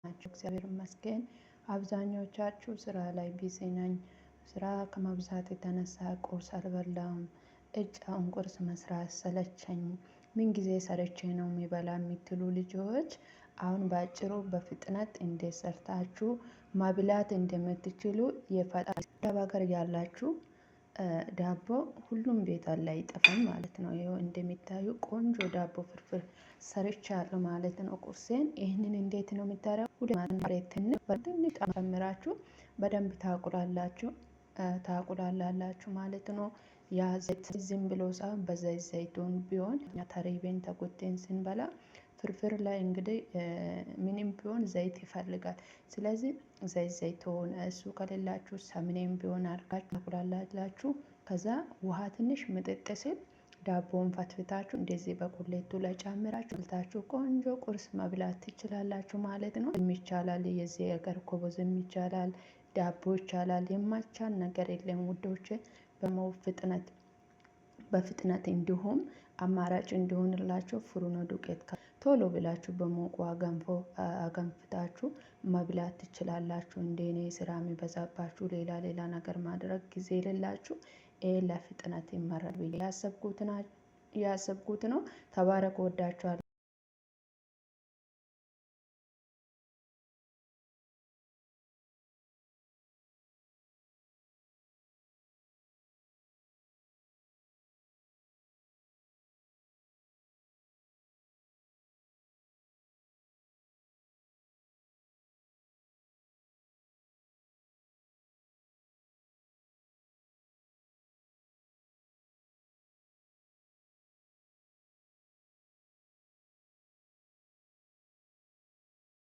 ናቸው። እግዚአብሔር ይመስገን። አብዛኞቻችሁ ስራ ላይ ቢዚ ነኝ። ስራ ከመብዛት የተነሳ ቁርስ አልበላም። አሁን ቁርስ መስራት ሰለቸኝ። ምን ጊዜ ሰርቼ ነው የሚበላ የምትሉ ልጆች አሁን በአጭሩ በፍጥነት እንዴት ሰርታችሁ ማብላት እንደምትችሉ የፈጣሪ ሀገር ያላችሁ ዳቦ ሁሉም ቤት አለ አይጠፋም ማለት ነው። ይኸው እንደሚታዩ ቆንጆ ዳቦ ፍርፍር ሰርቻለሁ ማለት ነው። ቁርሴን ይህንን እንዴት ነው የምታረጉ? ማንሬትን በትንሽ ጨምራችሁ በደንብ ታቁላላችሁ ማለት ነው። ያ ዘይት ዝም ብሎ ሳይሆን በዘይት ዘይቱን ቢሆን ተሪቤን ተጎቴን ስንበላ ፍርፍር ላይ እንግዲህ ምንም ቢሆን ዘይት ይፈልጋል። ስለዚህ ዘይቱን እሱ ከሌላችሁ ሰምኔም ቢሆን አድርጋችሁ ታቁላላላችሁ። ከዛ ውሃ ትንሽ ምጥጥ ሲል ዳቦውን ፈትፍታችሁ እንደዚህ በቁሌቱ ላይ ጨምራችሁ ልታችሁ ቆንጆ ቁርስ መብላት ትችላላችሁ ማለት ነው። ይቻላል። የዚህ ሀገር ኮቦዝም ይቻላል፣ ዳቦ ይቻላል። የማይቻል ነገር የለም ውዶቼ። በፍጥነት እንዲሁም አማራጭ እንዲሆንላችሁ ፍሩኖ ዱቄት ቶሎ ብላችሁ በሞቁ አገንፍታችሁ መብላት ትችላላችሁ። እንደኔ ስራ የሚበዛባችሁ ሌላ ነገር ማድረግ ጊዜ የሌላችሁ ይሄ ለፍጥነት ይመራል ብዬ ያሰብኩት ነው። ተባረክ። ወዳችኋለሁ።